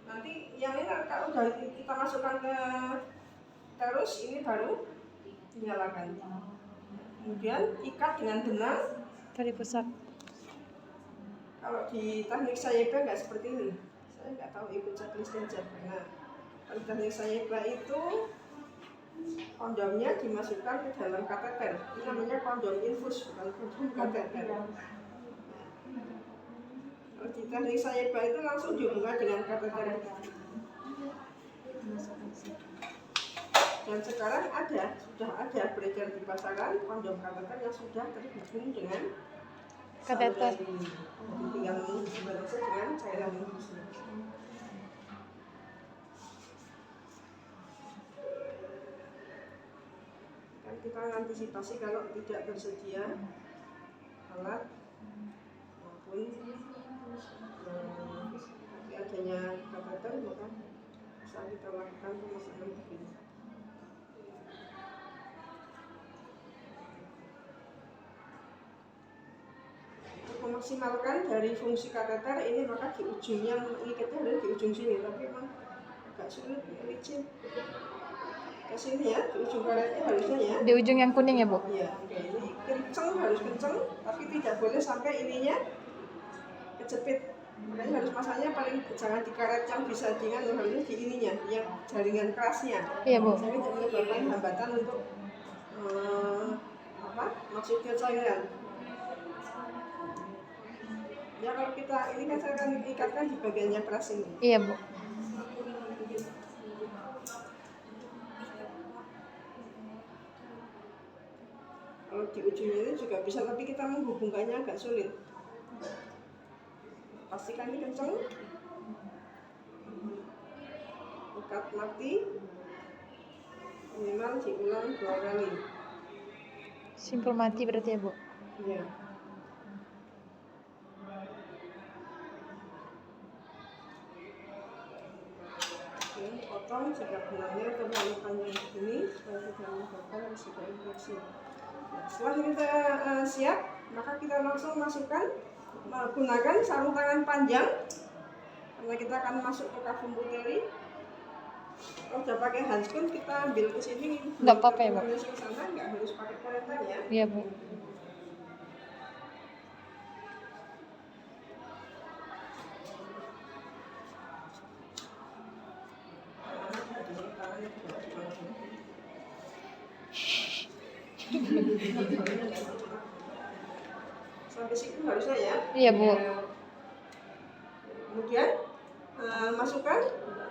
Nanti yang ini kalau udah kita masukkan ke terus, ini baru dinyalakan. Kemudian ikat dengan benang Tali pusat. Kalau di teknik sayeba nggak seperti ini. Saya nggak tahu ikut checklistnya aja. Nah, kalau teknik sayeba itu kondomnya dimasukkan ke dalam kateter. Ini namanya kondom infus, bukan kondom kateter. Kalau di teknik sayeba itu langsung dihubungkan dengan kateter. Dan sekarang sudah ada beredar di pasaran kondom kateter yang sudah terhubung dengan Kateter. ini. Jadi tinggal dibatasi dengan cairan infusnya. Kan kita antisipasi kalau tidak tersedia alat maupun adanya kateter, maka bisa kita lakukan pemasangan begini. Untuk memaksimalkan dari fungsi kateter ini, maka di ujungnya ikatnya ada di ujung sini, tapi memang agak sulit, licin. Ke sini ya, di ujung karetnya harusnya ya. Di ujung yang kuning ya, Bu? Iya, oke. Ini kenceng, harus kenceng, tapi tidak boleh sampai ininya kejepit. Makanya harus masanya paling jangan di karet yang bisa dengan, harusnya di ininya, yang jaringan kerasnya. Iya, Bu. Jadi tidak menyebabkan hambatan untuk maksudnya cairan. Ya kalau kita ini kan saya akan ikatkan di bagian yang keras ini. Iya, Bu. Kalau di ujungnya ini juga bisa, tapi kita menghubungkannya agak sulit. Pastikan ini kenceng. Ikat mati. Minimal diulang 2 kali. Simpul mati berarti ya, Bu? Iya. Oke, potong jika benangnya terlalu panjang begini supaya tidak menyebabkan risiko infeksi. Nah, setelah kita siap, maka kita langsung masukkan menggunakan sarung tangan panjang karena kita akan masuk ke kafum puteri. Kalau udah pakai handskun kita ambil ke sini. Nggak apa-apa ya, Bu? Nggak harus pakai parentan ya. Iya, Bu. Sampai situ harusnya ya. Iya, Bu. Kemudian masukkan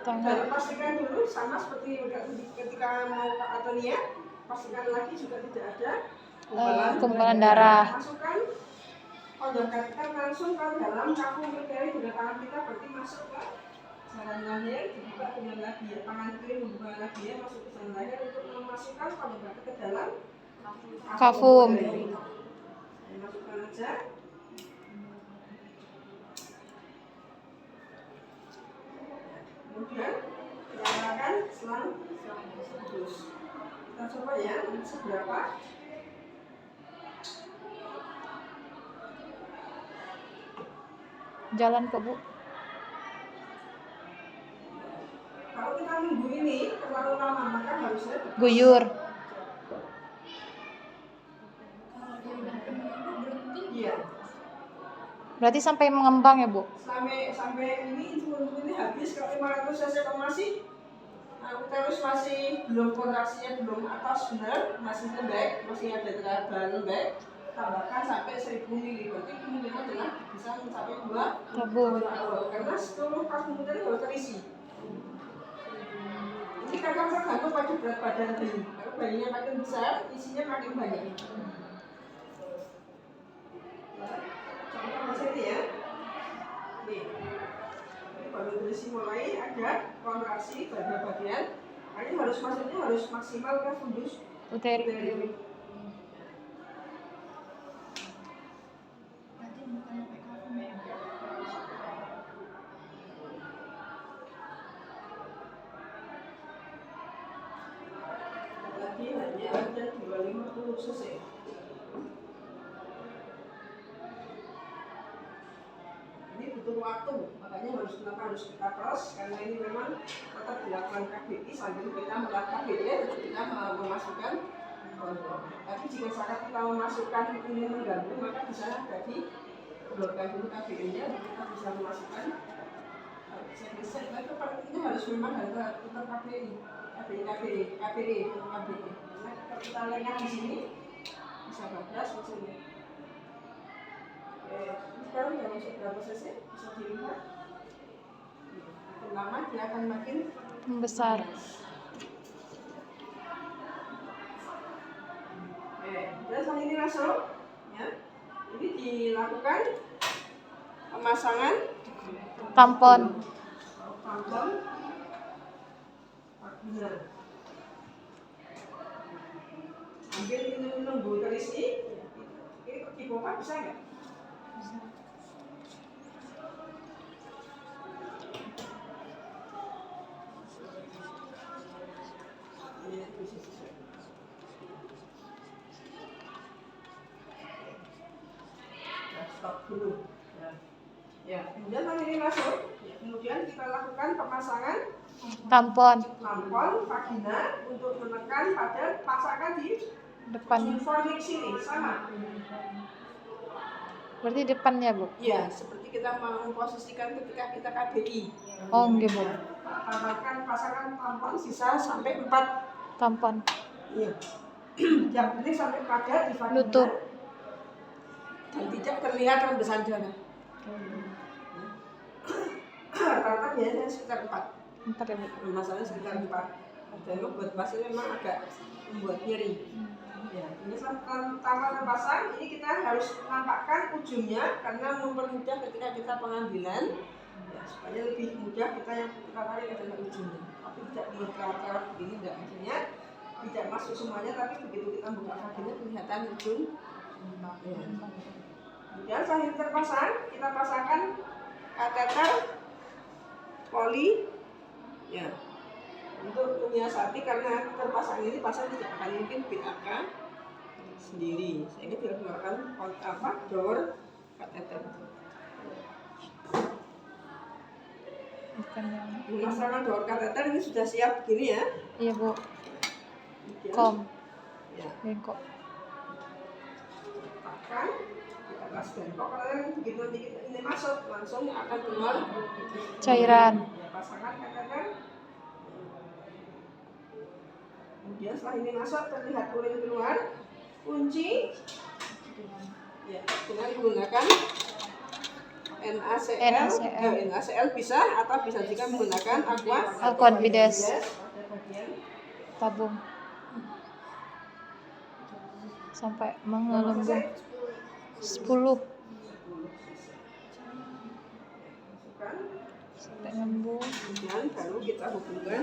Tangan. dan pastikan dulu sama seperti ketika mau ke atonia, pastikan lagi juga tidak ada gumpalan darah. Masukkan kondom kateter langsung ke dalam kafum puteri dengan tangan kita, berarti masuk ke saluran lahir, dibuka dengan labia, tangan kiri membuka labia masuk ke saluran lahir untuk memasukkan kondom kateter ke dalam Kafum. Masukkan aja. Kemudian nyalakan selang terus. Kita coba ya, seberapa. Jalan kok, Bu. Kalau kita nunggu ini terlalu lama, maka harusnya Guyur. Iya. Berarti sampai mengembang ya, Bu? Sampai ini habis. Kalau 500 cc masih uterus masih belum kontraksinya belum atas benar, masih lembek, masih ada tekanan lembek, tambahkan sampai 1000 mili, berarti kemungkinan adalah bisa mencapai 2 tabung. Karena seluruh kafum puteri harus terisi. Ini kakak tergantung pada berat badan bayi. Kalau bayinya makin besar, isinya makin banyak. Contoh macam ini ya. Nih. Baru terisi mulai ada kontraksi pada bagian. Ini masuknya harus maksimal ke fundus Uteri. Lagi hanya ada 250 cc. Ini butuh waktu, makanya kenapa harus kita tos, karena ini memang tetap dilakukan KBI sambil kita melakukan KBI, kita memasukkan kontrol. Tapi jika saat kita memasukkan ini mengganggu, maka bisa jadi blokkan dulu KBI-nya, kita bisa memasukkan set. Nah, itu ini harus memang harus tetap KBI. Nah, kalau kita lihat di sini bisa 14 di sini. Oke, sekarang udah masuk berapa cc? Bisa dilihat. Makin lama dia akan makin Besar. Oke, terus ini masuk, ya. Ini dilakukan pemasangan Tampon. Vagina. Ambil nunggu terisi. Ini dibuka bisa nggak? Stop dulu. Ya, kemudian ini masuk. Ya, kemudian kita lakukan pemasangan Tampon. tampon vagina untuk menekan pada pasangan di Depan. fornix sini sama. Berarti depannya, Bu? Iya, seperti kita memposisikan ketika kita KBI. Oh, nggih, Bu. Tambahkan pasangan tampon sisa sampai 4. Tampon. Iya. Yang penting sampai pada di vagina. Nutup. Dan tidak terlihat rembesan darah. Rata-rata biasanya sekitar 4. 4 ya, Bu? Masalahnya sekitar 4. Dan buat pasien memang agak membuat nyeri. Ya, ini tanpa terpasang, ini kita harus menampakkan ujungnya karena mempermudah ketika kita pengambilan, ya, supaya lebih mudah kita yang kita tarik adalah ujungnya. Tapi tidak mengerat begini, enggak, maksudnya tidak masuk semuanya, tapi begitu kita buka vagina kelihatan ujung. Ya. Kemudian setelah ini terpasang, kita pasangkan kateter poli, ya, untuk menyiasati karena terpasang ini pasang tidak akan mungkin BAK sendiri, sehingga tidak menggunakan door kateter. Pemasangan door kateter ini sudah siap begini ya? Iya, Bu. Kemudian, Kom. ya, Bengkok. letakkan di atas bengkok karena begitu ini masuk langsung akan keluar Cairan. ya, pasangan kateter. Kemudian setelah ini masuk terlihat urin keluar, kunci ya, dengan menggunakan NaCl bisa atau bisa juga menggunakan Aqua Bides. Tabung. Sampai menggelembung. 10. Sampai ngembung Kemudian baru kita hubungkan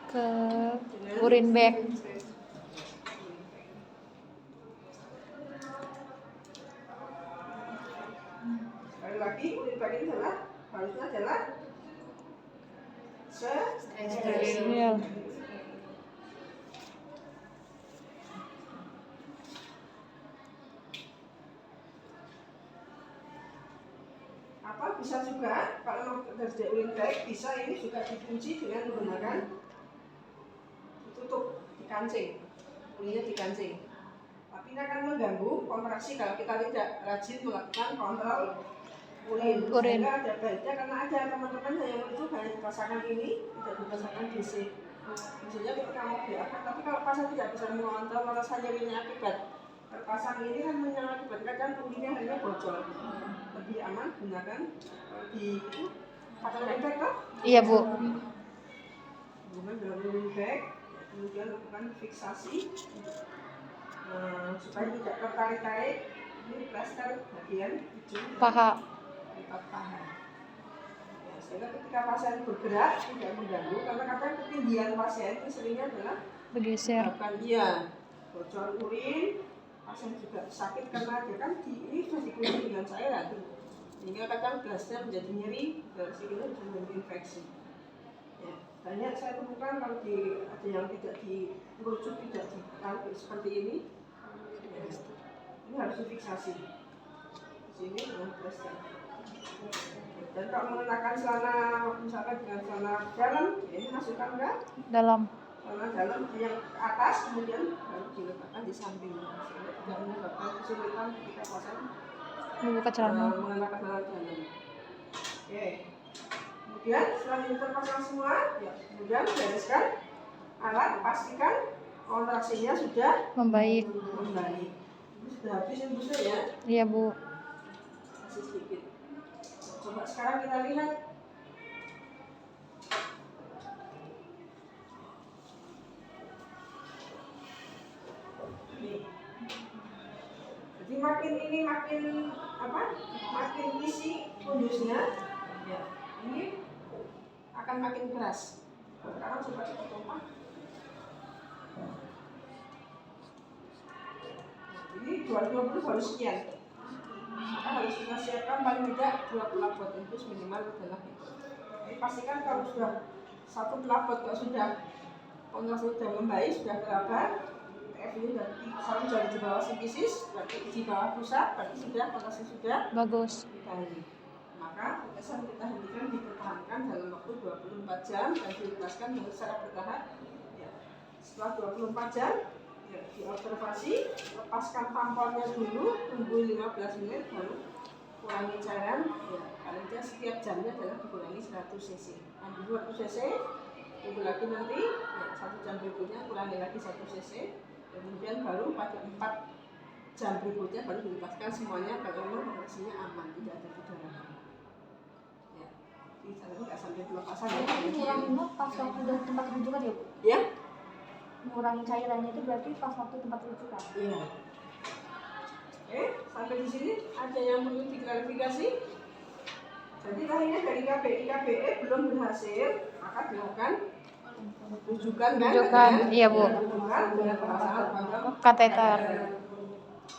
ke urin bag. Sekali lagi urin bag ini harusnya adalah steril. Iya. Bisa juga kalau terjadi urin bag bisa ini juga dikunci dengan menggunakan tutup di kancing, urinnya di kancing. Tapi ini akan mengganggu kontraksi kalau kita tidak rajin melakukan kontrol urin. Sehingga ada baiknya karena ada teman-teman yang itu hanya dipasangkan ini tidak dipasangkan DC. Maksudnya ketika mau diangkat, tapi kalau pasang tidak bisa mengontrol rasa nyerinya akibat terpasang ini kan mengakibatkan kan urinnya hanya bocor. Lebih aman gunakan di itu pakai bag kan? Iya, Bu. Gunakan dengan urin bag, kemudian lakukan fiksasi supaya tidak tertarik-tarik. Ini plaster bagian ujung Paha. tempat paha. Ya, sehingga ketika pasien bergerak tidak mengganggu karena kadang ketinggian pasien itu seringnya adalah Bergeser. iya bocor urin. Pasien juga sakit karena dia kan ini sudah dikunci dengan cairan, sehingga kadang gelasnya menjadi nyeri, sehingga bisa menjadi infeksi. Ya, banyak saya temukan kalau ada yang tidak dirujuk, tidak ditarik seperti ini, ya, ini harus difiksasi. sini 15 jam. Dan kalau menggunakan celana misalkan dengan celana dalam, ini masukkan ke dalam. celana dalam yang ke atas, kemudian baru diletakkan di samping sehingga tidak menyebabkan kesulitan ketika pasang Membuka celana. mengenakan celana dalam. Oke. Kemudian setelah ini terpasang semua, ya, kemudian bereskan alat, pastikan kontraksinya sudah Membaik. membaik. Ini sudah habis infusnya ya. Iya Bu. Masih sedikit. Coba sekarang kita lihat. Nih. Jadi makin ini makin apa? Makin isi kondusnya, ya, ini akan makin keras. Sekarang coba kita tumpah. Ini 220 baru sekian. Maka harus kita siapkan paling tidak 2 pelapot infus minimal adalah itu. Jadi pastikan kalau sudah 1 pelapot, kalau sudah kontraksi sudah membaik, sudah terabar, TF ini sudah selalu jadi di bawah simpisis, berarti di bawah pusat, berarti sudah kontraksi sudah Bagus. baik. Maka kesan kita hentikan, dipertahankan dalam waktu 24 jam dan dilepaskan dengan secara bertahap. Ya. Setelah 24 jam, ya, diobservasi, lepaskan tamponnya dulu, tunggu 15 menit, baru kurangi cairan. Ya, paling tidak setiap jamnya adalah dikurangi 100 cc. Ambil 200 cc, tunggu lagi nanti, ya, 1 jam berikutnya kurangi lagi 1 cc. Kemudian baru pada 4 jam berikutnya baru dilepaskan semuanya kalau memang kontraksinya aman, tidak ada perdarahan. Ya, di sana nggak sampai pelepasan ya. Kurangnya pas waktu udah tempat rujukan ya Bu? Ya. Mengurangi cairannya itu berarti pas waktu tempat rujukan. Iya. Oke, sampai di sini ada yang perlu diklarifikasi. Jadi lahirnya dari KBE belum berhasil, maka dilakukan rujukan kan? Rujukan, iya Bu. Rujukan dengan pemasangan kondom Kateter.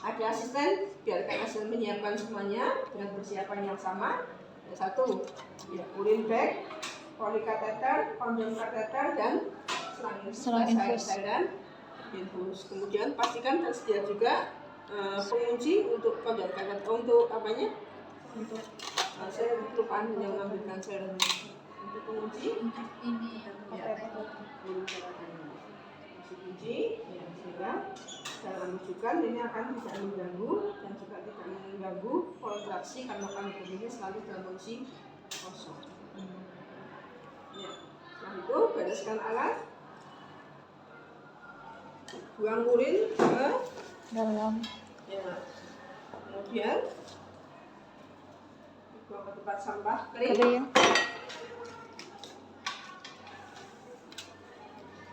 Ada asisten, biarkan asisten menyiapkan semuanya dengan persiapan yang sama. Yang satu, ya, urin bag, polikateter, kondom kateter, dan selang infus. Infus. Kemudian pastikan tersedia juga pengunci untuk kondom kateter, untuk apanya? Untuk saya kelupaan yang mengambilkan cairan. Untuk pengunci Ini ya, kunci, ya, sehingga dalam rujukan ini akan tidak mengganggu dan juga tidak mengganggu kontraksi karena kandungan ini selalu dalam kondisi kosong. Ya, setelah itu bereskan alat, buang urin ke Dalam. ya, kemudian dibuang ke tempat sampah Kering.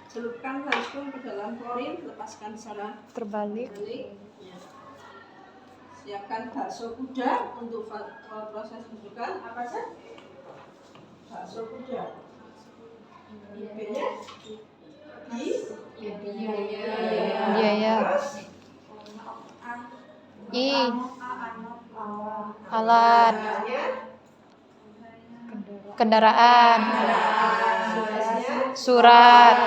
Celupkan langsung ke dalam klorin, lepaskan secara Terbalik. ya. Siapkan bakso kuda untuk proses rujukan. Apa saja? Bakso kuda. B-nya Biaya. I. Alat. Kendaraan. Surat.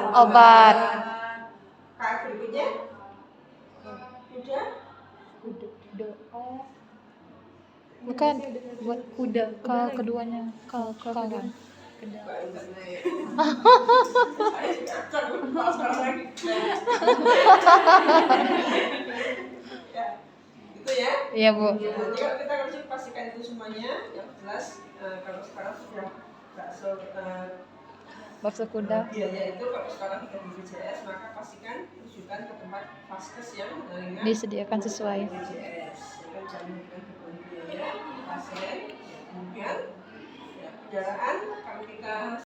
Obat. Kak berikutnya kuda. Bukan. Buat kuda. Kal keduanya. Kal kan. Ya, gitu ya. Iya Bu. Jadi kalau kita harus pastikan itu semuanya yang jelas. Kalau sekarang sudah Bakso kuda. biaya itu kalau sekarang kita di BPJS, maka pastikan rujukan ke tempat vaskes yang menerima Disediakan sesuai. BPJS. Yang menjaminkan biaya pasien, kemudian ya, kendaraan kalau kita